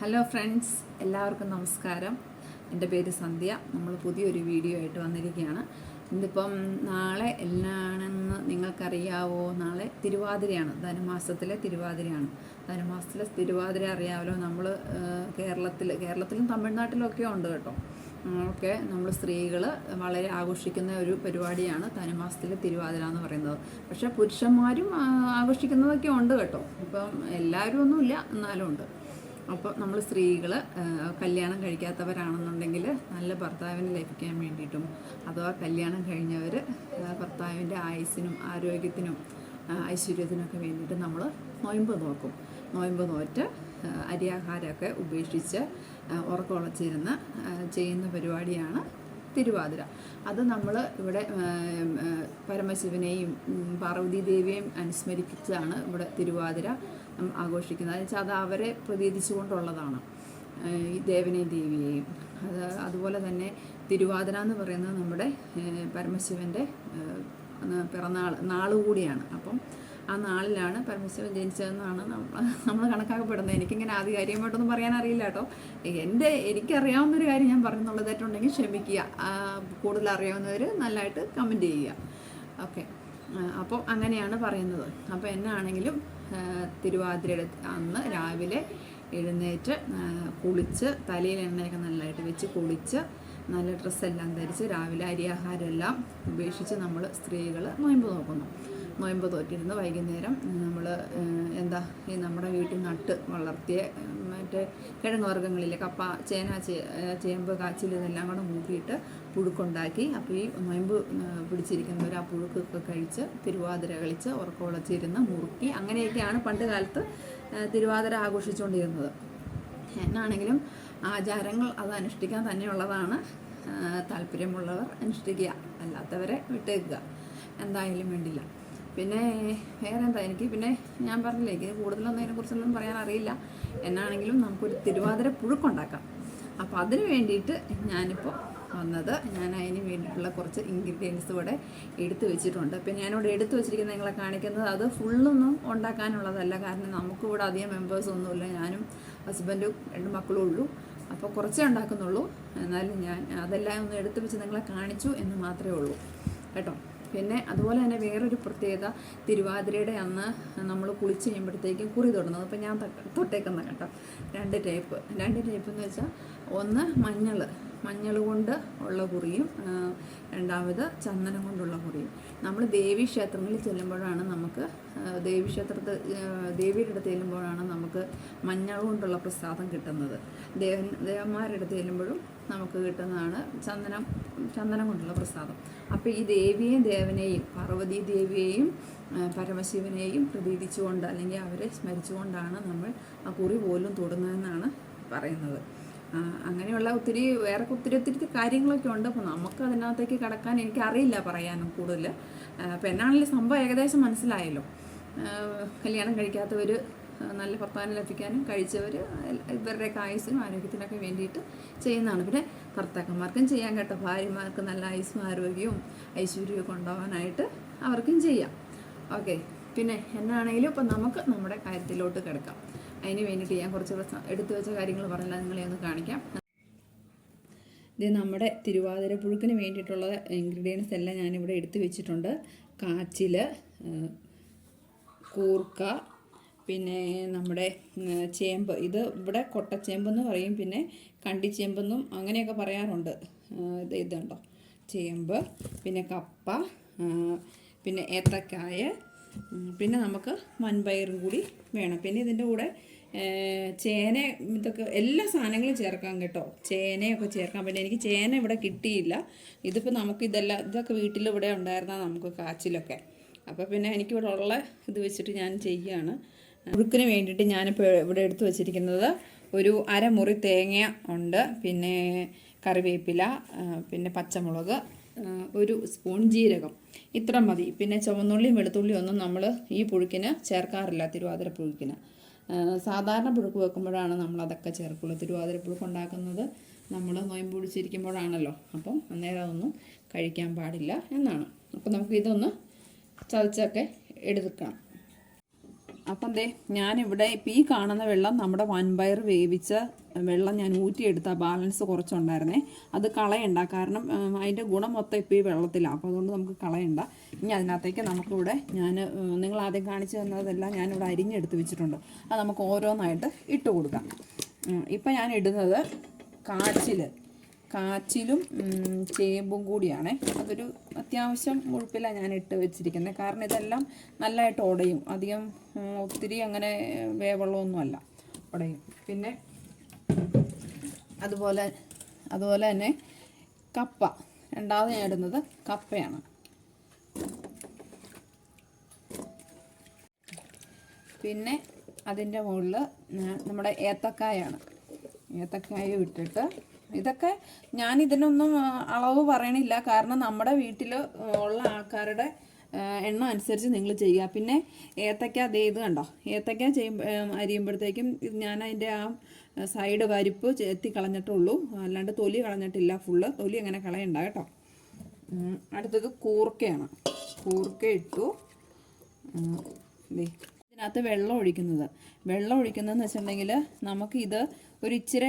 Hello friends, എല്ലാവർക്കും നമസ്കാരം. എൻ്റെ പേര് സന്ധ്യ. നമ്മൾ പുതിയൊരു വീഡിയോ ആയിട്ട് വന്നിരിക്കുകയാണ്. ഇന്നിപ്പം നാളെ എല്ലാണെന്ന് നിങ്ങൾക്കറിയാവോ? നാളെ തിരുവാതിരയാണ്, ധനുമാസത്തിലെ തിരുവാതിരയാണ്. ധനുമാസത്തിലെ തിരുവാതിര അറിയാമല്ലോ. നമ്മൾ കേരളത്തിലും തമിഴ്നാട്ടിലും ഒക്കെ ഉണ്ട് കേട്ടോ. ഒക്കെ നമ്മൾ സ്ത്രീകൾ വളരെ ആഘോഷിക്കുന്ന ഒരു പരിപാടിയാണ് ധനുമാസത്തിലെ തിരുവാതിര എന്ന് പറയുന്നത്. പക്ഷേ പുരുഷന്മാരും ആഘോഷിക്കുന്നതൊക്കെ ഉണ്ട് കേട്ടോ. ഇപ്പം എല്ലാവരും ഒന്നുമില്ല, എന്നാലും ഉണ്ട്. അപ്പോൾ നമ്മൾ സ്ത്രീകൾ കല്യാണം കഴിക്കാത്തവരാണെന്നുണ്ടെങ്കിൽ നല്ല ഭർത്താവിനെ ലഭിക്കാൻ വേണ്ടിയിട്ടും, അഥവാ കല്യാണം കഴിഞ്ഞവർ ഭർത്താവിൻ്റെ ആയുസ്സിനും ആരോഗ്യത്തിനും ഐശ്വര്യത്തിനൊക്കെ വേണ്ടിയിട്ട് നമ്മൾ നൊയമ്പ് നോക്കും. നൊയമ്പ് നോറ്റ് അരിയാഹാരമൊക്കെ ഉപേക്ഷിച്ച് ഉറക്കമുളച്ചിരുന്ന് ചെയ്യുന്ന പരിപാടിയാണ് തിരുവാതിര. അത് നമ്മൾ ഇവിടെ പരമശിവനെയും പാർവതി ദേവിയെയും അനുസ്മരിപ്പിച്ചാണ് ഇവിടെ തിരുവാതിര ആഘോഷിക്കുന്നത്. എന്ന് വെച്ചാൽ അത് അവരെ പ്രതീക്ഷിച്ചുകൊണ്ടുള്ളതാണ്, ഈ ദേവനെയും ദേവിയെയും. അതുപോലെ തന്നെ തിരുവാതിര എന്ന് പറയുന്നത് നമ്മുടെ പരമശിവൻ്റെ നാളുകൂടിയാണ്. അപ്പം ആ നാളിലാണ് പരമശിവൻ ജനിച്ചതെന്നാണ് നമ്മൾ കണക്കാക്കപ്പെടുന്നത്. എനിക്കിങ്ങനെ ആധികാരികമായിട്ടൊന്നും പറയാനറിയില്ല കേട്ടോ. എനിക്കറിയാവുന്നൊരു കാര്യം ഞാൻ പറഞ്ഞുള്ളത് തെറ്റുണ്ടെങ്കിൽ ക്ഷമിക്കുക. കൂടുതൽ അറിയാവുന്നവർ നല്ലതായിട്ട് കമൻറ്റ് ചെയ്യുക. ഓക്കെ, അപ്പോൾ അങ്ങനെയാണ് പറയുന്നത്. അപ്പോൾ എന്നാണെങ്കിലും തിരുവാതിരയുടെ അന്ന് രാവിലെ എഴുന്നേറ്റ് കുളിച്ച്, തലയിൽ എണ്ണയൊക്കെ നല്ലതായിട്ട് വെച്ച് കുളിച്ച് നല്ല ഡ്രസ്സെല്ലാം ധരിച്ച് രാവിലെ അരിയാഹാരം എല്ലാം ഉപേക്ഷിച്ച് നമ്മൾ സ്ത്രീകൾ നൊയമ്പ് നോക്കുന്നു. നൊയമ്പ് തോറ്റിരുന്ന് വൈകുന്നേരം നമ്മൾ ഈ നമ്മുടെ വീട്ടിൽ നട്ട് വളർത്തിയ മറ്റേ കിഴങ്ങ് വർഗ്ഗങ്ങളിലെ കപ്പ, ചേന, ചേമ്പ്, കാച്ചിൽ ഇതെല്ലാം കൂടെ കൂട്ടിയിട്ട് പുഴുക്കുണ്ടാക്കി. അപ്പോൾ ഈ നൊയമ്പ് പിടിച്ചിരിക്കുന്നവർ ആ പുഴുക്കൊക്കെ കഴിച്ച് തിരുവാതിര കളിച്ച് ഉറക്കമുളച്ചിരുന്ന് മുറുക്കി, അങ്ങനെയൊക്കെയാണ് പണ്ട് കാലത്ത് തിരുവാതിര ആഘോഷിച്ചുകൊണ്ടിരുന്നത്. എന്നാണെങ്കിലും ആചാരങ്ങൾ അത് അനുഷ്ഠിക്കാൻ തന്നെയുള്ളതാണ്. താല്പര്യമുള്ളവർ അനുഷ്ഠിക്കുക, അല്ലാത്തവരെ വിട്ടേക്കുക, എന്തായാലും വേണ്ടില്ല. പിന്നെ വേറെ എനിക്ക് ഞാൻ പറഞ്ഞില്ലേ, എനിക്ക് കൂടുതലൊന്നും അതിനെക്കുറിച്ചൊന്നും പറയാൻ അറിയില്ല. എന്നാണെങ്കിലും നമുക്കൊരു തിരുവാതിര പുഴുക്കുണ്ടാക്കാം. അപ്പോൾ അതിന് വേണ്ടിയിട്ട് ഞാനിപ്പോൾ വന്നത്, ഞാൻ അതിന് വേണ്ടിയിട്ടുള്ള കുറച്ച് ഇൻഗ്രീഡിയൻസ് ഇവിടെ എടുത്തു വെച്ചിട്ടുണ്ട്. അപ്പോൾ ഞാനിവിടെ എടുത്തു വെച്ചിരിക്കുന്നത് നിങ്ങളെ കാണിക്കുന്നത് അത് ഫുള്ളൊന്നും ഉണ്ടാക്കാനുള്ളതല്ല. കാരണം നമുക്കിവിടെ അധികം മെമ്പേഴ്സൊന്നുമില്ല. ഞാനും ഹസ്ബൻഡും 2 മക്കളും ഉള്ളൂ. അപ്പോൾ കുറച്ചേ ഉണ്ടാക്കുന്നുള്ളൂ. എന്നാലും ഞാൻ അതെല്ലാം ഒന്ന് എടുത്തു വെച്ച് നിങ്ങളെ കാണിച്ചു എന്ന് മാത്രമേ ഉള്ളൂ കേട്ടോ. പിന്നെ അതുപോലെ തന്നെ വേറൊരു പ്രത്യേകത, തിരുവാതിരയുടെ അന്ന് നമ്മൾ കുളിച്ച് കഴിയുമ്പോഴത്തേക്കും കുറി തൊടുന്നത്. അപ്പോൾ ഞാൻ തൊട്ടേക്കുന്ന കേട്ടോ 2 ടൈപ്പ് എന്ന് വെച്ചാൽ, ഒന്ന് മഞ്ഞൾ കൊണ്ട് ഉള്ള കുറിയും, രണ്ടാമത് ചന്ദനം കൊണ്ടുള്ള കുറിയും. നമ്മൾ ദേവീക്ഷേത്രങ്ങളിൽ ചെല്ലുമ്പോഴാണ് നമുക്ക് ദേവിയുടെ അടുത്ത് ചെല്ലുമ്പോഴാണ് നമുക്ക് മഞ്ഞൾ കൊണ്ടുള്ള പ്രസാദം കിട്ടുന്നത്. ദേവന്മാരുടെ അടുത്ത് ചെല്ലുമ്പോഴും നമുക്ക് കിട്ടുന്നതാണ് ചന്ദനം കൊണ്ടുള്ള പ്രസാദം. അപ്പോൾ ഈ ദേവിയെയും ദേവനെയും, പാർവതി ദേവിയെയും പരമശിവനെയും പ്രതീക്ഷിച്ചുകൊണ്ട്, അല്ലെങ്കിൽ അവരെ സ്മരിച്ചുകൊണ്ടാണ് നമ്മൾ ആ കുറി പോലും തൊടുന്നതെന്നാണ് പറയുന്നത്. അങ്ങനെയുള്ള വേറെ ഒത്തിരി കാര്യങ്ങളൊക്കെ ഉണ്ട്. അപ്പോൾ നമുക്ക് അതിനകത്തേക്ക് കടക്കാൻ എനിക്കറിയില്ല പറയാനും കൂടുതൽ. അപ്പോൾ എന്നാണെങ്കിലും സംഭവം ഏകദേശം മനസ്സിലായല്ലോ. കല്യാണം കഴിക്കാത്തവർ നല്ല ഭർത്താവിനെ ലഭിക്കാനും, കഴിച്ചവർ ഇവരുടെയൊക്കെ ആയുസ്സിനും ആരോഗ്യത്തിനൊക്കെ വേണ്ടിയിട്ട് ചെയ്യുന്നതാണ്. പിന്നെ ഭർത്താക്കന്മാർക്കും ചെയ്യാൻ കേട്ടോ. ഭാര്യമാർക്ക് നല്ല ആയുസ്സും ആരോഗ്യവും ഐശ്വര്യമൊക്കെ ഉണ്ടാവാനായിട്ട് അവർക്കും ചെയ്യാം. ഓക്കെ, പിന്നെ എന്നാണെങ്കിലും ഇപ്പം നമുക്ക് നമ്മുടെ കാര്യത്തിലോട്ട് കിടക്കാം. അതിന് വേണ്ടിയിട്ട് ഞാൻ കുറച്ച് എടുത്തു വെച്ച കാര്യങ്ങൾ പറഞ്ഞാൽ നിങ്ങളെ ഒന്ന് കാണിക്കാം. ഇത് നമ്മുടെ തിരുവാതിര പുഴുക്കിന് വേണ്ടിയിട്ടുള്ള ഇൻഗ്രീഡിയൻസ് എല്ലാം ഞാനിവിടെ എടുത്തു വെച്ചിട്ടുണ്ട്. കാച്ചിൽ, കൂർക്ക, പിന്നെ നമ്മുടെ ചേമ്പ്, ഇത് ഇവിടെ കൊട്ടച്ചേമ്പെന്ന് പറയും, പിന്നെ കണ്ടിച്ചേമ്പെന്നും അങ്ങനെയൊക്കെ പറയാറുണ്ട്. ഇതുണ്ടോ ചേമ്പ്, പിന്നെ കപ്പ, പിന്നെ ഏത്തക്കായ, പിന്നെ നമുക്ക് വൻപയറും കൂടി വേണം. പിന്നെ ഇതിൻ്റെ കൂടെ ചേന, ഇതൊക്കെ എല്ലാ സാധനങ്ങളും ചേർക്കാം കേട്ടോ. ചേനയൊക്കെ ചേർക്കാം. പിന്നെ എനിക്ക് ചേന ഇവിടെ കിട്ടിയില്ല. ഇതിപ്പോൾ നമുക്ക് ഇതൊക്കെ വീട്ടിലിവിടെ ഉണ്ടായിരുന്നാൽ നമുക്ക് കാച്ചിലൊക്കെ. അപ്പോൾ പിന്നെ എനിക്കിവിടെ ഉള്ള ഇത് വെച്ചിട്ട് ഞാൻ ചെയ്യുകയാണ്. പുഴുക്കിന് വേണ്ടിയിട്ട് ഞാനിപ്പോൾ ഇവിടെ എടുത്തു വച്ചിരിക്കുന്നത് ഒരു അരമുറി തേങ്ങ ഉണ്ട്, പിന്നെ കറിവേപ്പില, പിന്നെ പച്ചമുളക്, 1 സ്പൂൺ ജീരകം, ഇത്ര മതി. പിന്നെ ചുവന്നുള്ളിയും വെളുത്തുള്ളിയും ഒന്നും നമ്മൾ ഈ പുഴുക്കിന് ചേർക്കാറില്ല. തിരുവാതിര പുഴുക്കിന് സാധാരണ പുഴുക്ക് വെക്കുമ്പോഴാണ് നമ്മൾ അതൊക്കെ ചേർക്കുള്ളൂ. തിരുവാതിര പുഴുക്ക് ഉണ്ടാക്കുന്നത് നമ്മൾ നൊയമ്പ് പിടിച്ചിരിക്കുമ്പോഴാണല്ലോ. അപ്പം അന്നേരം അതൊന്നും കഴിക്കാൻ പാടില്ല എന്നാണ്. അപ്പോൾ നമുക്ക് ഇതൊന്ന് ചതച്ചൊക്കെ എടുക്കണം. അപ്പം ദേ ഞാനിവിടെ ഇപ്പം ഈ കാണുന്ന വെള്ളം നമ്മുടെ വൻപയർ വേവിച്ച വെള്ളം ഞാൻ ഊറ്റിയെടുത്ത ബാലൻസ് കുറച്ചുണ്ടായിരുന്നേ. അത് കളയണ്ട, കാരണം അതിൻ്റെ ഗുണം മൊത്തം ഇപ്പോൾ ഈ വെള്ളത്തിലാണ്. അപ്പോൾ അതുകൊണ്ട് നമുക്ക് കളയണ്ട. ഇനി അതിനകത്തേക്ക് നമുക്കിവിടെ നിങ്ങൾ ആദ്യം കാണിച്ചു തന്നതെല്ലാം ഞാനിവിടെ അരിഞ്ഞെടുത്ത് വെച്ചിട്ടുണ്ട്. അത് നമുക്ക് ഓരോന്നായിട്ട് ഇട്ട് കൊടുക്കാം. ഇപ്പം ഞാൻ ഇടുന്നത് കാച്ചിലും ചേമ്പും കൂടിയാണ്. അതൊരു അത്യാവശ്യം മുഴുപ്പിലാണ് ഞാൻ ഇട്ട് വെച്ചിരിക്കുന്നത്. കാരണം ഇതെല്ലാം നല്ലതായിട്ട് ഉടയും. അധികം ഒത്തിരി അങ്ങനെ വേവുള്ളതൊന്നുമല്ല, ഉടയും. പിന്നെ അതുപോലെ തന്നെ കപ്പ, രണ്ടാമത് ഞാൻ ഇടുന്നത് കപ്പയാണ്. പിന്നെ അതിൻ്റെ മുകളിൽ നമ്മുടെ ഏത്തക്കായാണ്. ഏത്തക്കായ ഇട്ടിട്ട് ഇതൊക്കെ ഞാൻ ഇതിനൊന്നും അളവ് പറയണില്ല, കാരണം നമ്മുടെ വീട്ടിൽ ഉള്ള ആൾക്കാരുടെ എണ്ണം അനുസരിച്ച് നിങ്ങൾ ചെയ്യുക. പിന്നെ ഏത്തക്ക ഇത് കണ്ടോ, ഏത്തക്ക അരിയുമ്പോഴത്തേക്കും ഞാൻ അതിൻ്റെ ആ സൈഡ് പരിപ്പ് ചെത്തി കളഞ്ഞിട്ടുള്ളൂ, അല്ലാണ്ട് തൊലി കളഞ്ഞിട്ടില്ല. ഫുള്ള് തൊലി അങ്ങനെ കളയണ്ട കേട്ടോ. അടുത്തത് കൂർക്കയാണ്. കൂർക്ക ഇട്ടു. ഇതിനകത്ത് വെള്ളം ഒഴിക്കുന്നതെന്ന് വെച്ചിട്ടുണ്ടെങ്കിൽ നമുക്കിത് ഒരു ഇച്ചിരി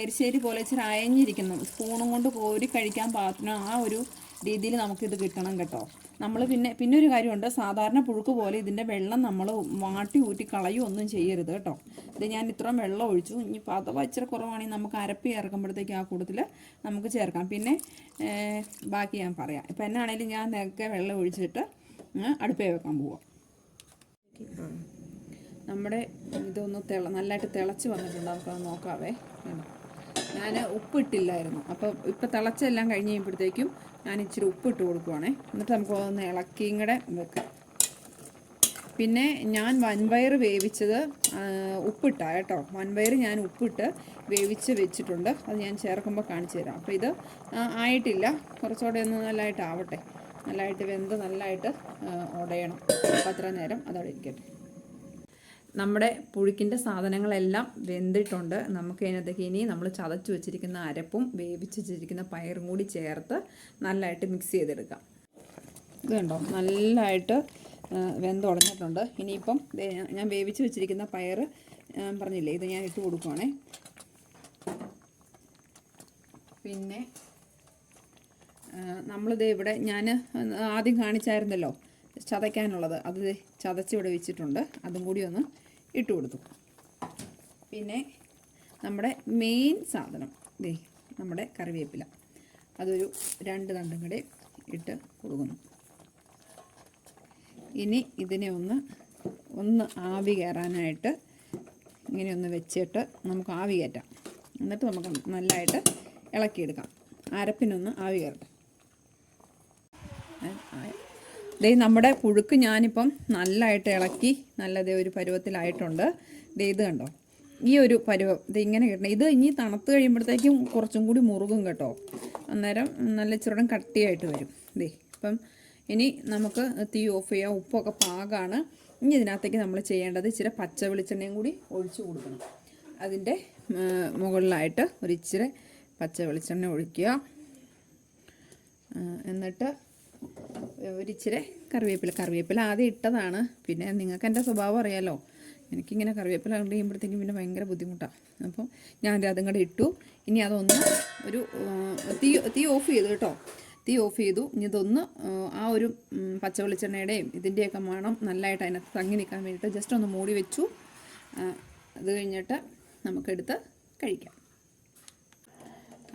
എരിശ്ശേരി പോലെ ഇച്ചിരി അയഞ്ഞിരിക്കുന്നു, സ്പൂണും കൊണ്ട് കോരി കഴിക്കാൻ പാകത്തിന് ആ ഒരു രീതിയിൽ നമുക്കിത് കിട്ടണം കേട്ടോ. നമ്മൾ പിന്നെ ഒരു കാര്യമുണ്ട്, സാധാരണ പുഴുക്ക് പോലെ ഇതിൻ്റെ വെള്ളം നമ്മൾ വാട്ടി ഊറ്റി കളയുമൊന്നും ചെയ്യരുത് കേട്ടോ. ഇത് ഞാൻ ഇത്രയും വെള്ളം ഒഴിച്ചു. ഇനിയിപ്പോൾ അഥവാ ഇച്ചിരി കുറവാണെങ്കിൽ നമുക്ക് അരപ്പ് ചേർക്കുമ്പോഴത്തേക്ക് ആ കൂട്ടത്തിൽ നമുക്ക് ചേർക്കാം. പിന്നെ ബാക്കി ഞാൻ പറയാം. ഇപ്പം എന്നാണെങ്കിലും ഞാൻ നേരത്തെ വെള്ളം ഒഴിച്ചിട്ട് അടുപ്പേ വെക്കാൻ പോവാം. നമ്മുടെ ഇതൊന്ന് നല്ലതായിട്ട് തിളച്ച് വന്നിട്ടുണ്ട്. നമുക്കത് നോക്കാവേ. ഞാൻ ഉപ്പിട്ടില്ലായിരുന്നു, അപ്പോൾ ഇപ്പം തിളച്ചെല്ലാം കഴിഞ്ഞ് കഴിയുമ്പോഴത്തേക്കും ഞാൻ ഇച്ചിരി ഉപ്പിട്ട് കൊടുക്കുവാണേ. എന്നിട്ട് നമുക്ക് ഒന്ന് ഇളക്കിയും കൂടെ വെക്കാം. പിന്നെ ഞാൻ വൻപയർ വേവിച്ചത് ഉപ്പിട്ടാ കേട്ടോ. വൻപയർ ഞാൻ ഉപ്പിട്ട് വേവിച്ച് വെച്ചിട്ടുണ്ട്, അത് ഞാൻ ചേർക്കുമ്പോൾ കാണിച്ചു തരാം. അപ്പോൾ ഇത് ആയിട്ടില്ല, കുറച്ചുകൂടെ ഒന്ന് നല്ലതായിട്ട് ആവട്ടെ. നല്ലതായിട്ട് വെന്ത് നല്ലതായിട്ട് ഉടയണം. അപ്പോൾ അത്ര നേരം അതവിടെ ഇരിക്കട്ടെ. നമ്മുടെ പുഴുക്കിൻ്റെ സാധനങ്ങളെല്ലാം വെന്തിട്ടുണ്ട്. നമുക്ക് അതിനകത്തേക്ക് ഇനി നമ്മൾ ചതച്ച് വെച്ചിരിക്കുന്ന അരപ്പും വേവിച്ച് വെച്ചിരിക്കുന്ന പയറും കൂടി ചേർത്ത് നല്ലതായിട്ട് മിക്സ് ചെയ്തെടുക്കാം. ഇത് കണ്ടോ, നല്ലതായിട്ട് വെന്തുടഞ്ഞിട്ടുണ്ട്. ഇനിയിപ്പം ഞാൻ വേവിച്ച് വെച്ചിരിക്കുന്ന പയർ പറഞ്ഞില്ലേ, ഇത് ഞാൻ ഇട്ട് കൊടുക്കുവാണേ. പിന്നെ നമ്മളിത് ഇവിടെ ഞാൻ ആദ്യം കാണിച്ചായിരുന്നല്ലോ ചതയ്ക്കാനുള്ളത്, അത് ചതച്ചിവിടെ വെച്ചിട്ടുണ്ട്. അതും കൂടി ഒന്ന് ഇട്ട് കൊടുത്തു. പിന്നെ നമ്മുടെ മെയിൻ സാധനം നമ്മുടെ കറിവേപ്പില, അതൊരു 2 തണ്ടും കൂടെ ഇട്ട് കൊടുക്കുന്നു. ഇനി ഇതിനെ ഒന്ന് ആവി കയറാനായിട്ട് ഇങ്ങനെ ഒന്ന് വെച്ചിട്ട് നമുക്ക് ആവി കയറ്റാം. എന്നിട്ട് നമുക്ക് നല്ലതായിട്ട് ഇളക്കിയെടുക്കാം. അരപ്പിനൊന്ന് ആവി കയറട്ടെ. നമ്മുടെ പുഴുക്ക് ഞാനിപ്പം നല്ലതായിട്ട് ഇളക്കി നല്ലതേ ഒരു പരുവത്തിലായിട്ടുണ്ട്. ഇത് കണ്ടോ, ഈ ഒരു പരുവം ഇങ്ങനെ കിട്ടണം. ഇത് ഇനി തണുത്ത് കഴിയുമ്പോഴത്തേക്കും കുറച്ചും കൂടി മുറുകും കേട്ടോ. അന്നേരം നല്ല ചെറുടം കട്ടിയായിട്ട് വരും. ഇപ്പം ഇനി നമുക്ക് തീ ഓഫ് ചെയ്യാം. ഉപ്പൊക്കെ പാകമാണ്. ഇനി ഇതിനകത്തേക്ക് നമ്മൾ ചെയ്യേണ്ടത് ഇച്ചിരി പച്ച വെളിച്ചെണ്ണയും കൂടി ഒഴിച്ചു കൊടുക്കണം. അതിൻ്റെ മുകളിലായിട്ട് ഒരിച്ചിരി പച്ച വെളിച്ചെണ്ണ ഒഴിക്കുക. എന്നിട്ട് ഒരിച്ചിരി കറിവേപ്പില ആദ്യം ഇട്ടതാണ്. പിന്നെ നിങ്ങൾക്ക് എൻ്റെ സ്വഭാവം അറിയാമല്ലോ, എനിക്കിങ്ങനെ കറിവേപ്പില കണ്ടു കഴിയുമ്പോഴത്തേക്കും പിന്നെ ഭയങ്കര ബുദ്ധിമുട്ടാണ്. അപ്പം ഞാൻ അതും കൂടെ ഇട്ടു. ഇനി അതൊന്ന് ഒരു തീ ഓഫ് ചെയ്തു കേട്ടോ. തീ ഓഫ് ചെയ്തു. ഇനി ഇതൊന്ന് ആ ഒരു പച്ച വെളിച്ചെണ്ണയുടെയും ഇതിൻ്റെയൊക്കെ മണം നല്ലതായിട്ട് അതിനകത്ത് തങ്ങി നിൽക്കാൻ വേണ്ടിയിട്ട് ജസ്റ്റ് ഒന്ന് മൂടി വെച്ചു. അത് കഴിഞ്ഞിട്ട് നമുക്കെടുത്ത് കഴിക്കാം.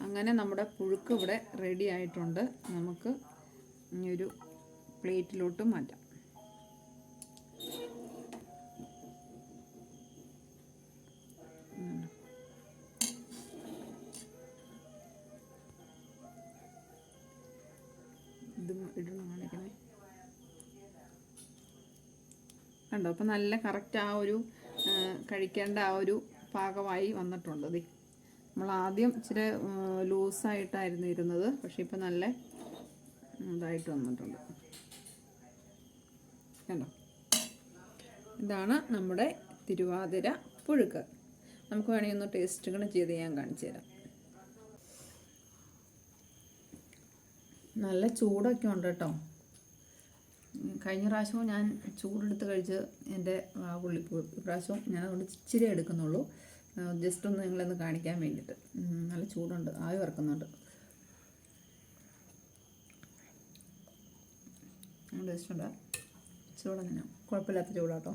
അങ്ങനെ നമ്മുടെ പുഴുക്ക് ഇവിടെ റെഡി ആയിട്ടുണ്ട്. നമുക്ക് ഇനി ഒരു പ്ലേറ്റിലോട്ട് മാറ്റാം. ഇത് ഇടണം കാണിക്കണേ. കണ്ടോ, അപ്പം നല്ല കറക്റ്റ് ആ ഒരു കഴിക്കേണ്ട ആ ഒരു പാകമായി വന്നിട്ടുണ്ട്. നമ്മൾ ആദ്യം ഇച്ചിരി ലൂസായിട്ടായിരുന്നു ഇരുന്നത്, പക്ഷെ ഇപ്പം നല്ല ഇതായിട്ട് വന്നിട്ടുണ്ട്. കണ്ടോ, ഇതാണ് നമ്മുടെ തിരുവാതിര പുഴുക്ക്. നമുക്ക് വേണമെങ്കിൽ ഒന്ന് ടേസ്റ്റുകൾ ചെയ്ത് ഞാൻ കാണിച്ചു തരാം. നല്ല ചൂടൊക്കെ ഉണ്ട് കേട്ടോ. കഴിഞ്ഞ പ്രാവശ്യവും ഞാൻ ചൂടെടുത്ത് കഴിച്ച് എൻ്റെ പുള്ളിപ്പോയി. ഇപ്രാവശ്യവും ഞാൻ അതുകൊണ്ട് ഇച്ചിരി എടുക്കുന്നുള്ളൂ, ജസ്റ്റ് ഒന്ന് നിങ്ങളൊന്ന് കാണിക്കാൻ വേണ്ടിയിട്ട്. നല്ല ചൂടുണ്ട്, ആവി വറക്കുന്നുണ്ട്. ടേസ്റ്റ് ഉണ്ട്, ചൂടങ്ങനെ കുഴപ്പമില്ലാത്ത ചൂടാട്ടോ.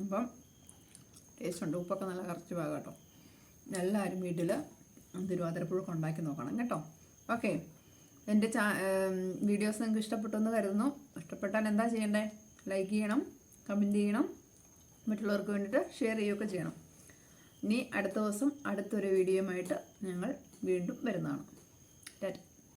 അപ്പം ടേസ്റ്റ് ഉണ്ട്, ഉപ്പൊക്കെ നല്ല കറക്റ്റ് ഭാഗം കേട്ടോ. എല്ലാവരും വീട്ടിൽ തിരുവാതിരപ്പുഴൊക്കെ ഉണ്ടാക്കി നോക്കണം കേട്ടോ. ഓക്കെ, എൻ്റെ വീഡിയോസ് നിങ്ങൾക്ക് ഇഷ്ടപ്പെട്ടു എന്ന് കരുതുന്നു. ഇഷ്ടപ്പെട്ടാൽ എന്താ ചെയ്യേണ്ടത്? ലൈക്ക് ചെയ്യണം, കമൻറ്റ് ചെയ്യണം, മറ്റുള്ളവർക്ക് വേണ്ടിയിട്ട് ഷെയർ ചെയ്യുകയൊക്കെ ചെയ്യണം. ഇനി അടുത്ത ദിവസം അടുത്തൊരു വീഡിയോയുമായിട്ട് ഞങ്ങൾ വീണ്ടും വരുന്നതാണ്.